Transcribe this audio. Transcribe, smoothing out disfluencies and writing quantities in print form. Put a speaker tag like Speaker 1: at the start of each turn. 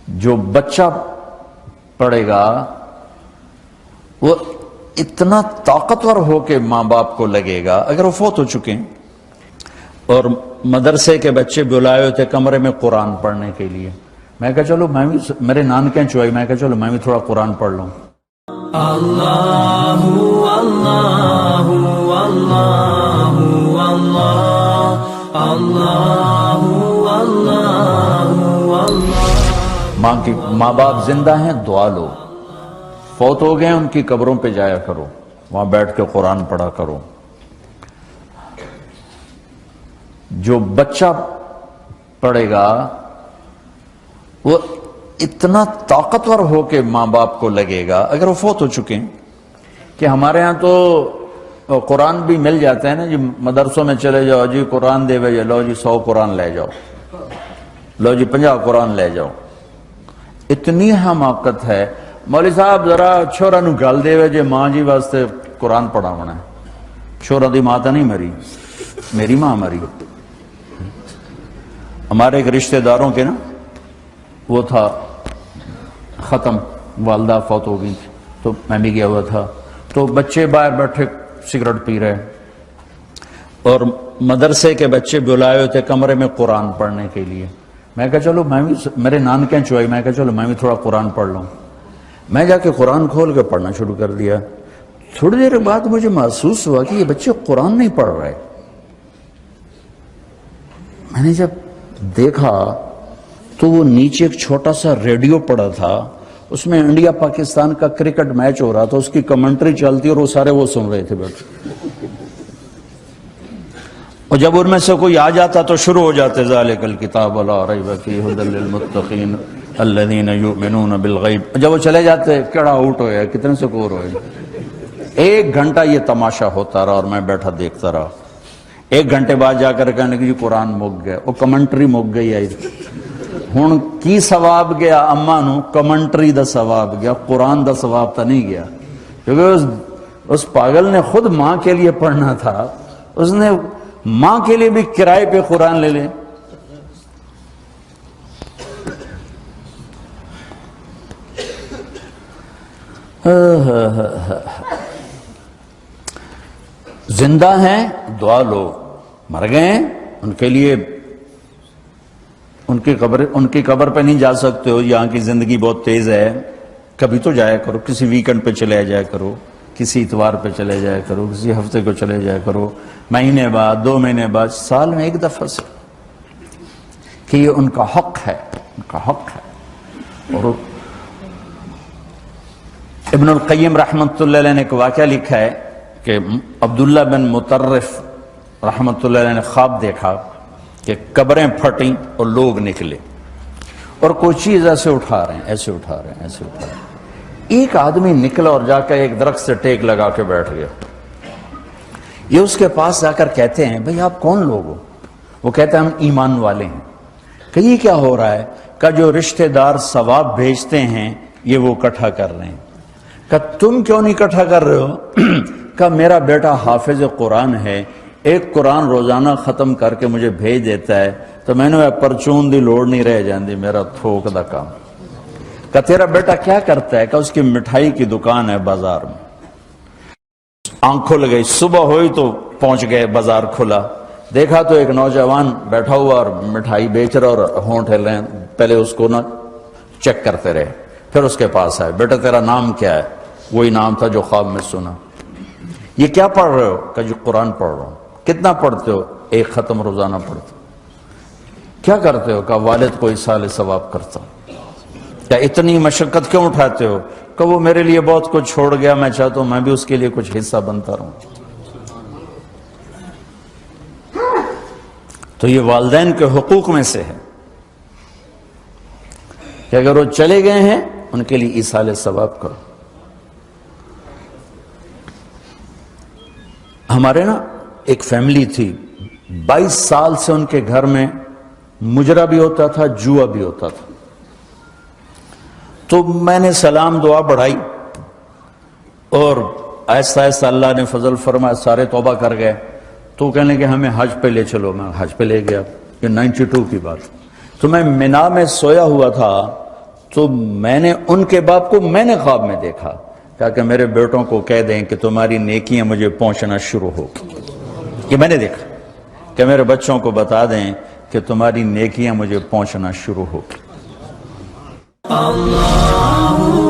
Speaker 1: جو بچہ پڑھے گا وہ اتنا طاقتور ہو کے ماں باپ کو لگے گا اگر وہ فوت ہو چکے ہیں. اور مدرسے کے بچے بلائے ہوتے کمرے میں قرآن پڑھنے کے لیے. میں کہا چلو میں بھی, میرے نانکیں چوئی, میں کہا چلو میں بھی تھوڑا قرآن پڑھ لوں.
Speaker 2: اللہ اللہ اللہ اللہ اللہ.
Speaker 1: ماں باپ زندہ ہیں, دعا لو. فوت ہو گئے ان کی قبروں پہ جایا کرو, وہاں بیٹھ کے قرآن پڑھا کرو. جو بچہ پڑھے گا وہ اتنا طاقتور ہو کے ماں باپ کو لگے گا اگر وہ فوت ہو چکے ہیں. کہ ہمارے ہاں تو قرآن بھی مل جاتا ہے نا جی, مدرسوں میں چلے جاؤ جی قرآن دے بھائی, لو جی 100 قرآن لے جاؤ, لو جی 50 قرآن لے جاؤ. اتنی حماقت ہے. مولوی صاحب ذرا چھوڑا نو گل دے جے ماں جی واسطے قرآن پڑھا ہونا ہے. چھوڑا دی ماں تو نہیں مری, میری ماں مری. ہمارے ایک رشتہ داروں کے نا وہ تھا ختم, والدہ فوت ہو گئی تو میں بھی گیا ہوا تھا, تو بچے باہر بیٹھے سگریٹ پی رہے اور مدرسے کے بچے بلائے ہوتے کمرے میں قرآن پڑھنے کے لیے. میں کہا چلو میں بھی, میرے نانکیں چوئی, میں کہا چلو میں بھی تھوڑا قرآن پڑھ لوں. میں جا کے قرآن کھول کے پڑھنا شروع کر دیا. تھوڑی دیر بعد مجھے محسوس ہوا کہ یہ بچے قرآن نہیں پڑھ رہے. میں نے جب دیکھا تو وہ نیچے ایک چھوٹا سا ریڈیو پڑا تھا, اس میں انڈیا پاکستان کا کرکٹ میچ ہو رہا تھا, اس کی کمنٹری چلتی اور وہ سارے وہ سن رہے تھے بیٹھے. اور جب ان میں سے کوئی آ جاتا تو شروع ہو جاتے ذالک الکتاب لا ریب فیہ ھدی للمتقین الذین یؤمنون بالغیب. جب وہ چلے جاتے کیڑا آؤٹ ہویا, کتنے سکور ہوئے. 1 گھنٹہ یہ تماشا ہوتا رہا اور میں بیٹھا دیکھتا رہا. 1 گھنٹے بعد جا کر کہنے لگے جی قرآن مک گیا, وہ کمنٹری مک گئی ہے. ہن کی ثواب گیا اما نو, کمنٹری دا ثواب گیا, قرآن دا ثواب تا نہیں گیا. کیونکہ اس پاگل نے خود ماں کے لیے پڑھنا تھا, اس نے ماں کے لیے بھی کرائے پہ قرآن لے لے. زندہ ہیں دعا لو, مر گئے ہیں ان کے لیے ان کی قبر پہ نہیں جا سکتے ہو. یہاں کی زندگی بہت تیز ہے, کبھی تو جایا کرو, کسی ویکنڈ پہ چلے جایا کرو, کسی اتوار پہ چلے جایا کرو, کسی ہفتے کو چلے جایا کرو, مہینے بعد 2 مہینے بعد, سال میں 1 دفعہ سے, کہ یہ ان کا حق ہے, ان کا حق ہے. اور ابن القیم رحمۃ اللہ علیہ نے ایک واقعہ لکھا ہے کہ عبداللہ بن مطرف رحمۃ اللہ علیہ نے خواب دیکھا کہ قبریں پھٹیں اور لوگ نکلے اور کوئی چیز ایسے اٹھا رہے ہیں, ایسے اٹھا رہے ہیں, ایسے اٹھا رہے ہیں. ایک آدمی نکلا اور جا کر ایک درخت سے ٹیک لگا کے بیٹھ گیا. یہ اس کے پاس جا کر کہتے ہیں بھئی آپ کون لوگ ہو؟ وہ کہتے ہیں ہم ایمان والے ہیں. کہ یہ کیا ہو رہا ہے؟ کہ جو رشتہ دار ثواب بھیجتے ہیں یہ وہ اکٹھا کر رہے ہیں. کہ تم کیوں نہیں اکٹھا کر رہے ہو؟ کہ میرا بیٹا حافظ قرآن ہے, 1 قرآن روزانہ ختم کر کے مجھے بھیج دیتا ہے, تو میں نے پرچون دی لوڑ نہیں رہ جاندی, میرا تھوک دا کام. کہ تیرا بیٹا کیا کرتا ہے؟ کہ اس کی مٹھائی کی دکان ہے بازار میں. آنکھ کھل گئی, صبح ہوئی تو پہنچ گئے, بازار کھلا, دیکھا تو ایک نوجوان بیٹھا ہوا اور مٹھائی بیچ رہا اور ہونٹ ہل رہے ہیں. پہلے اس کو نا چیک کرتے رہے, پھر اس کے پاس آئے, بیٹا تیرا نام کیا ہے؟ وہی نام تھا جو خواب میں سنا. یہ کیا پڑھ رہے ہو؟ کہ جو قرآن پڑھ رہا ہوں. کتنا پڑھتے ہو؟ 1 ختم روزانہ پڑھتے ہو. کیا کرتے ہو؟ کہ والد کو ایصال ثواب کرتا ہوں. کیا اتنی مشقت کیوں اٹھاتے ہو؟ کہ وہ میرے لیے بہت کچھ چھوڑ گیا, میں چاہتا ہوں میں بھی اس کے لیے کچھ حصہ بنتا رہوں. تو یہ والدین کے حقوق میں سے ہے کہ اگر وہ چلے گئے ہیں ان کے لیے ایصال ثواب کرو. ہمارے نا ایک فیملی تھی, 22 سال سے ان کے گھر میں مجرا بھی ہوتا تھا, جوا بھی ہوتا تھا. تو میں نے سلام دعا بڑھائی اور آہستہ آہستہ اللہ نے فضل فرمایا, سارے توبہ کر گئے. تو کہنے کہ ہمیں حج پہ لے چلو. میں حج پہ لے گیا, یہ 92 کی بات. تو میں مینا میں سویا ہوا تھا تو میں نے ان کے باپ کو میں نے خواب میں دیکھا، کہا کہ میرے بیٹوں کو کہہ دیں کہ تمہاری نیکیاں مجھے پہنچنا شروع ہوگی. یہ میں نے دیکھا کہ میرے بچوں کو بتا دیں کہ تمہاری نیکیاں مجھے پہنچنا شروع ہوگی.
Speaker 2: اللہ